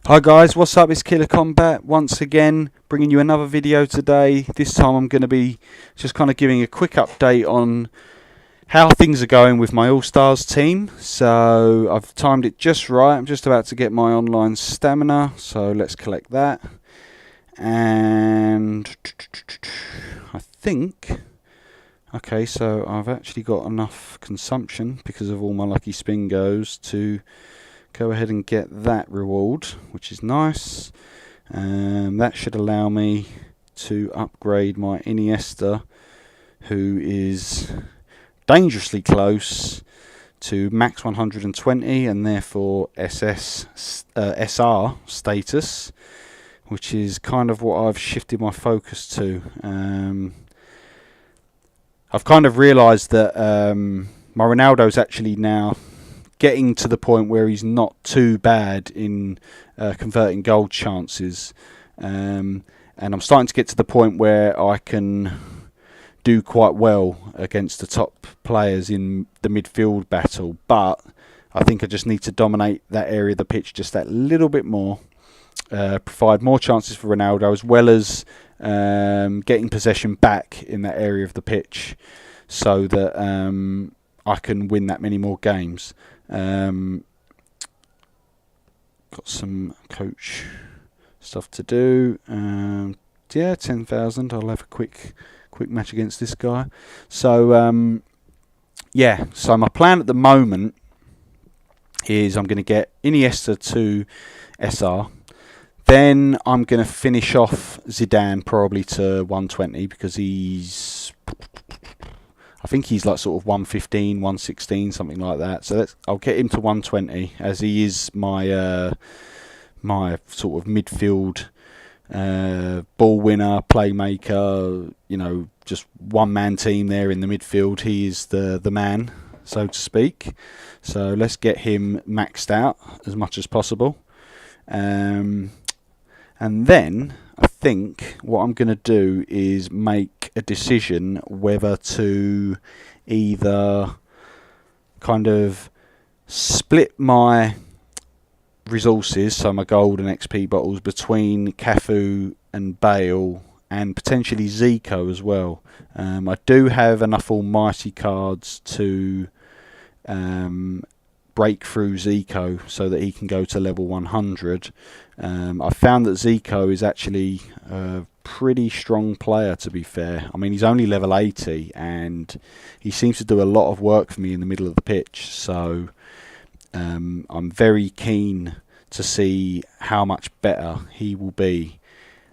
Hi guys, what's up? It's Killer Combat once again, bringing you another video today. This time I'm going to be just kind of giving a quick update on how things are going with my All-Stars team. So I've timed it just right. I'm just about to get my online stamina, so let's collect that. And I think, okay, so I've actually got enough consumption because of all my lucky spin goes to go ahead and get that reward, which is nice. That should allow me to upgrade my Iniesta, who is dangerously close to max 120 and therefore SR status, which is kind of what I've shifted my focus to. I've kind of realised that my Ronaldo's actually now getting to the point where he's not too bad in converting goal chances, and I'm starting to get to the point where I can do quite well against the top players in the midfield battle, but I think I just need to dominate that area of the pitch just that little bit more, provide more chances for Ronaldo, as well as getting possession back in that area of the pitch so that I can win that many more games. Got some coach stuff to do. Yeah, 10,000. I'll have a quick match against this guy. So yeah, so my plan at the moment is I'm going to get Iniesta to SR. Then I'm going to finish off Zidane probably to 120 because I think he's like sort of 115, 116, something like that. So I'll get him to 120 as he is my my sort of midfield ball winner, playmaker. You know, just one man team there in the midfield. He is the man, so to speak. So let's get him maxed out as much as possible. And then I think what I'm going to do is make a decision whether to either kind of split my resources, so my gold and XP bottles, between Cafu and Bale and potentially Zico as well. I do have enough almighty cards to break through Zico so that he can go to level 100. I found that Zico is actually a pretty strong player, to be fair. I mean, he's only level 80 and he seems to do a lot of work for me in the middle of the pitch, so I'm very keen to see how much better he will be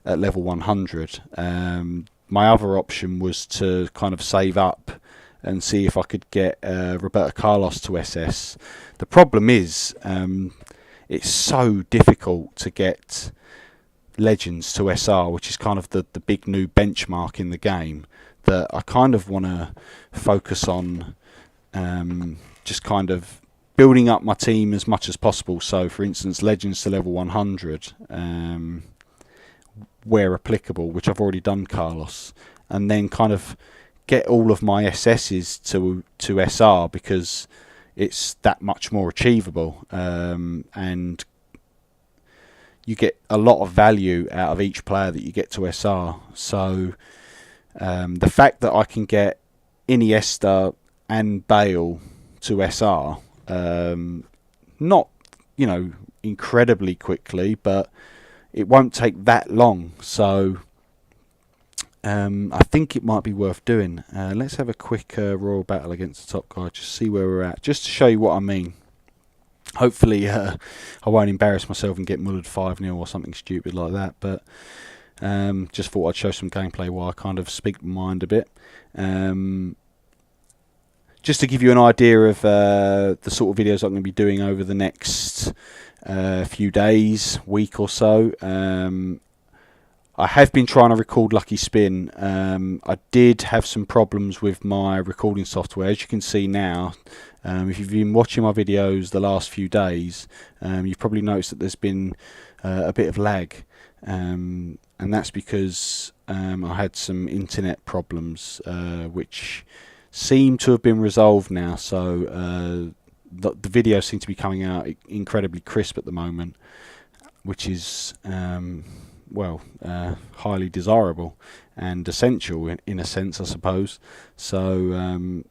at level 100. My other option was to kind of save up and see if I could get Roberto Carlos to SS. The problem is it's so difficult to get Legends to SR, which is kind of the big new benchmark in the game, that I kind of want to focus on just kind of building up my team as much as possible. So for instance, Legends to level 100 where applicable, which I've already done Carlos, and then kind of get all of my SSs to SR because it's that much more achievable, and you get a lot of value out of each player that you get to SR. So the fact that I can get Iniesta and Bale to SR, not, you know, incredibly quickly, but it won't take that long. So I think it might be worth doing. Let's have a quick royal battle against the top guy, just see where we're at, just to show you what I mean. Hopefully I won't embarrass myself and get mullered 5-0 or something stupid like that, but just thought I'd show some gameplay while I kind of speak my mind a bit. Just to give you an idea of the sort of videos I'm going to be doing over the next few days, week or so. I have been trying to record Lucky Spin. I did have some problems with my recording software, as you can see now. If you've been watching my videos the last few days, you've probably noticed that there's been a bit of lag, and that's because I had some internet problems which seem to have been resolved now, so the videos seem to be coming out incredibly crisp at the moment. which is highly desirable and essential in a sense, I suppose. So I'm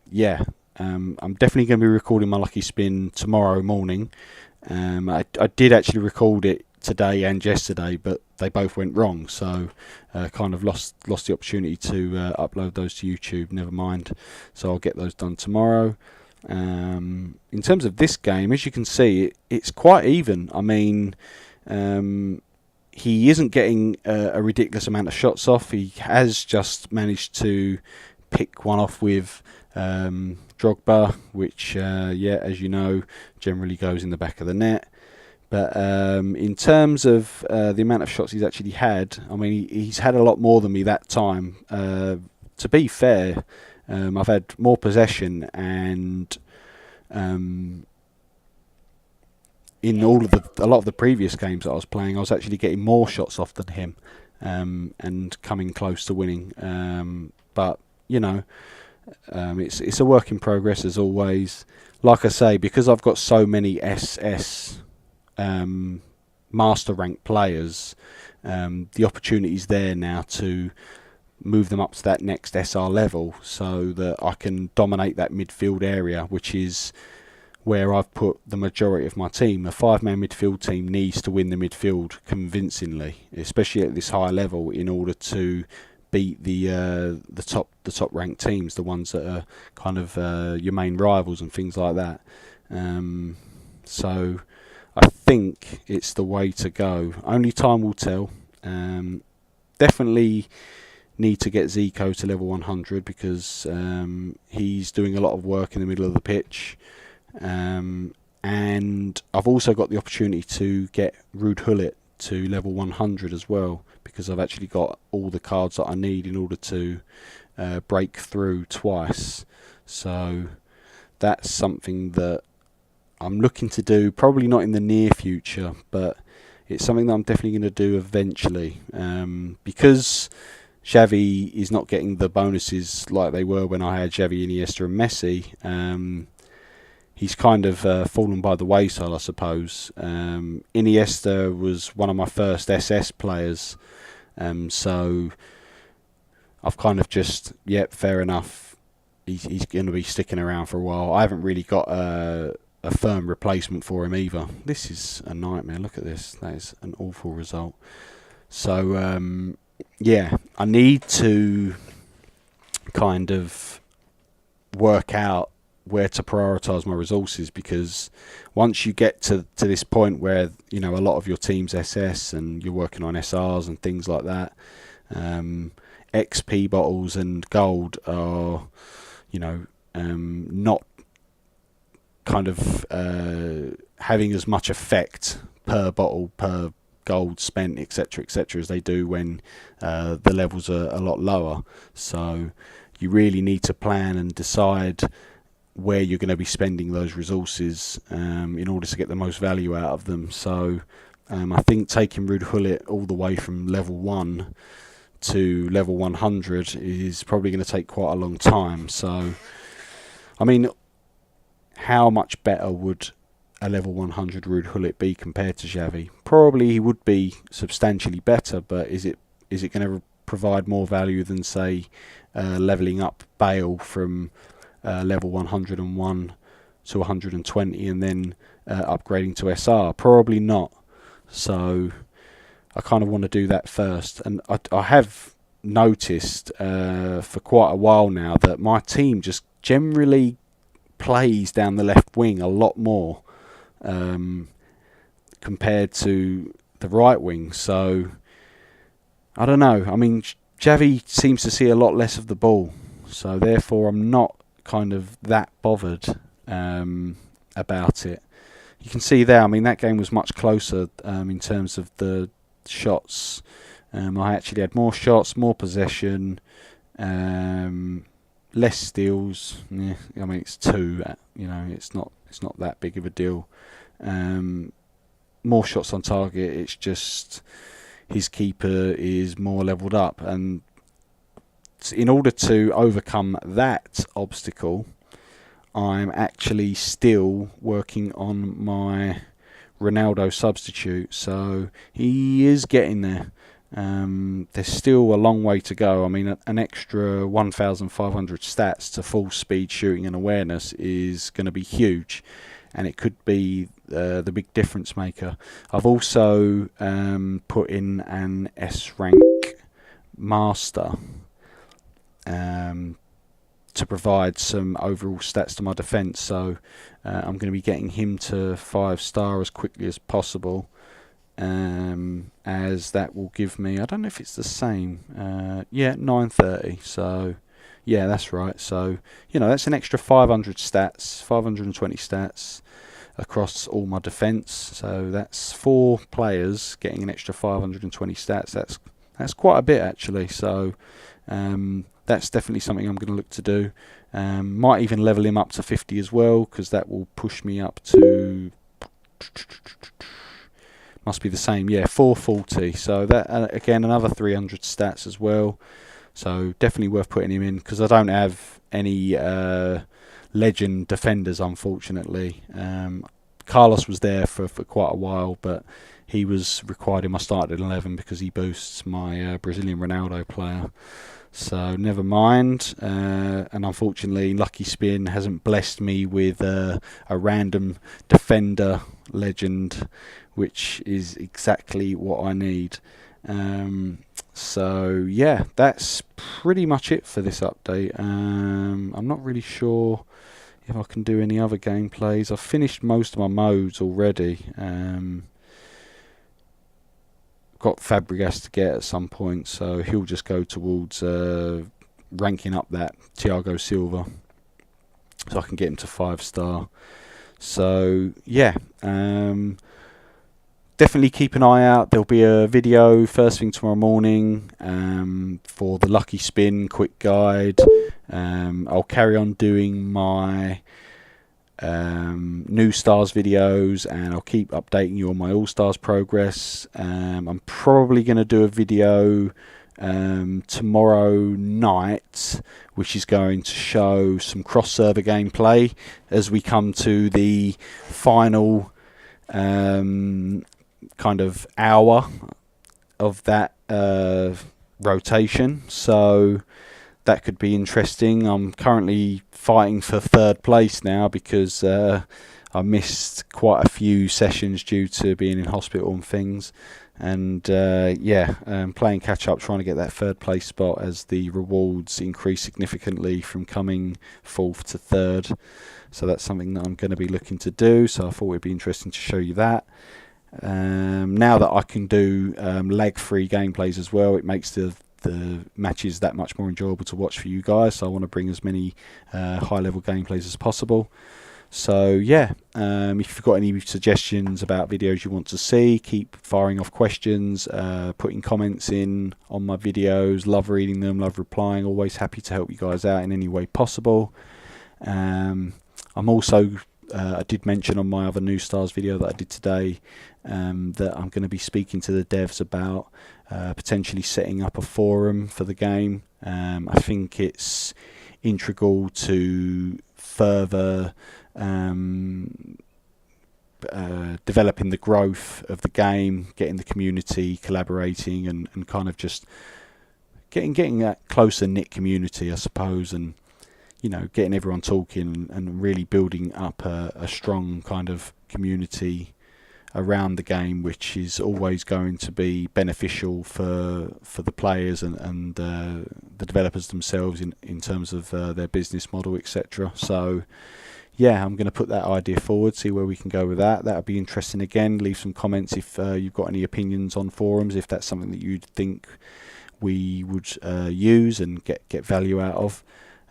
definitely going to be recording my lucky spin tomorrow morning. I did actually record it today and yesterday, but they both went wrong, so kind of lost the opportunity to upload those to YouTube. Never mind, so I'll get those done tomorrow. In terms of this game, as you can see, it's quite even. I mean, he isn't getting a ridiculous amount of shots off. He has just managed to pick one off with Drogba, which, as you know, generally goes in the back of the net. But in terms of the amount of shots he's actually had, I mean, he's had a lot more than me that time. To be fair, I've had more possession, and in a lot of the previous games that I was playing, I was actually getting more shots off than him, and coming close to winning. But you know, it's a work in progress as always. Like I say, because I've got so many SS master rank players, the opportunity's there now to move them up to that next SR level, so that I can dominate that midfield area, which is where I've put the majority of my team. A 5-man midfield team needs to win the midfield convincingly, especially at this high level, in order to beat the top ranked teams, the ones that are kind of your main rivals and things like that. So I think it's the way to go. Only time will tell. Definitely need to get Zico to level 100, because he's doing a lot of work in the middle of the pitch. And I've also got the opportunity to get Ruud Gullit to level 100 as well, because I've actually got all the cards that I need in order to break through twice. So that's something that I'm looking to do, probably not in the near future, but it's something that I'm definitely going to do eventually, because Xavi is not getting the bonuses like they were when I had Xavi, Iniesta and Messi. He's kind of fallen by the wayside, I suppose. Iniesta was one of my first SS players, so I've kind of just, fair enough, he's going to be sticking around for a while. I haven't really got a firm replacement for him either. This is a nightmare. Look at this. That is an awful result. So I need to kind of work out where to prioritise my resources, because once you get to this point where, you know, a lot of your team's SS and you're working on SRs and things like that, XP bottles and gold are, you know, not kind of having as much effect per bottle, per gold spent, etc., as they do when the levels are a lot lower. So you really need to plan and decide where you're going to be spending those resources in order to get the most value out of them. So I think taking Ruud Gullit all the way from level 1 to level 100 is probably going to take quite a long time. So, I mean, how much better would a level 100 Ruud Gullit be compared to Xavi? Probably he would be substantially better, but is it going to provide more value than, say, levelling up Bale from level 101 to 120 and then upgrading to SR? Probably not. So I kind of want to do that first. And I have noticed for quite a while now that my team just generally plays down the left wing a lot more compared to the right wing. So I don't know. I mean, Xavi seems to see a lot less of the ball, so therefore I'm not kind of that bothered about it. You can see there, I mean, that game was much closer in terms of the shots. I actually had more shots, more possession, less steals. Yeah, I mean, it's 2. You know, it's not that big of a deal. More shots on target. It's just his keeper is more levelled up, and in order to overcome that obstacle, I'm actually still working on my Ronaldo substitute, so he is getting there. There's still a long way to go. I mean, an extra 1,500 stats to full speed, shooting and awareness is going to be huge, and it could be the big difference maker. I've also put in an S rank master to provide some overall stats to my defence, so I'm going to be getting him to 5-star as quickly as possible, as that will give me, I don't know if it's the same, yeah, 930, so yeah, that's right. So, you know, that's an extra 500 stats, 520 stats across all my defence, so that's 4 players getting an extra 520 stats. That's quite a bit actually, so that's definitely something I'm going to look to do. Might even level him up to 50 as well, because that will push me up to, must be the same, yeah, 440. So that again, another 300 stats as well. So definitely worth putting him in, because I don't have any legend defenders, unfortunately. Carlos was there for quite a while, but he was required in my starting 11 because he boosts my Brazilian Ronaldo player. So never mind. And unfortunately, Lucky Spin hasn't blessed me with a random defender legend, which is exactly what I need. So yeah, that's pretty much it for this update. I'm not really sure if I can do any other gameplays. I've finished most of my modes already. Got Fabregas to get at some point, so he'll just go towards ranking up that Thiago Silva, so I can get him to 5-star. So yeah, definitely keep an eye out. There'll be a video first thing tomorrow morning for the Lucky Spin quick guide. I'll carry on doing my new stars videos, and I'll keep updating you on my all-stars progress. I'm probably going to do a video tomorrow night, which is going to show some cross-server gameplay as we come to the final kind of hour of that rotation, so that could be interesting. I'm currently fighting for 3rd place now because I missed quite a few sessions due to being in hospital and things, and yeah, playing catch up, trying to get that 3rd place spot as the rewards increase significantly from coming 4th to 3rd. So that's something that I'm going to be looking to do, so I thought it'd be interesting to show you that. Now that I can do lag-free gameplays as well, it makes the matches that much more enjoyable to watch for you guys, so I want to bring as many high-level gameplays as possible. So yeah, if you've got any suggestions about videos you want to see, keep firing off questions, putting comments in on my videos. Love reading them, love replying, always happy to help you guys out in any way possible. I'm also, I did mention on my other New Stars video that I did today that I'm going to be speaking to the devs about potentially setting up a forum for the game. I think it's integral to further developing the growth of the game, getting the community collaborating, and kind of just getting that closer knit community, I suppose, and you know, getting everyone talking and really building up a strong kind of community around the game, which is always going to be beneficial for the players and the developers themselves in terms of their business model, etc. So yeah, I'm going to put that idea forward, see where we can go with that. That would be interesting. Again, leave some comments if you've got any opinions on forums, if that's something that you'd think we would use and get value out of.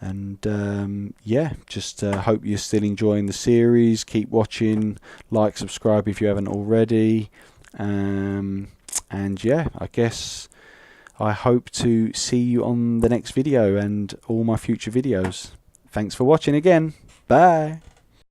And yeah, just hope you're still enjoying the series. Keep watching, like, subscribe if you haven't already, and yeah, I guess I hope to see you on the next video and all my future videos. Thanks for watching again. Bye.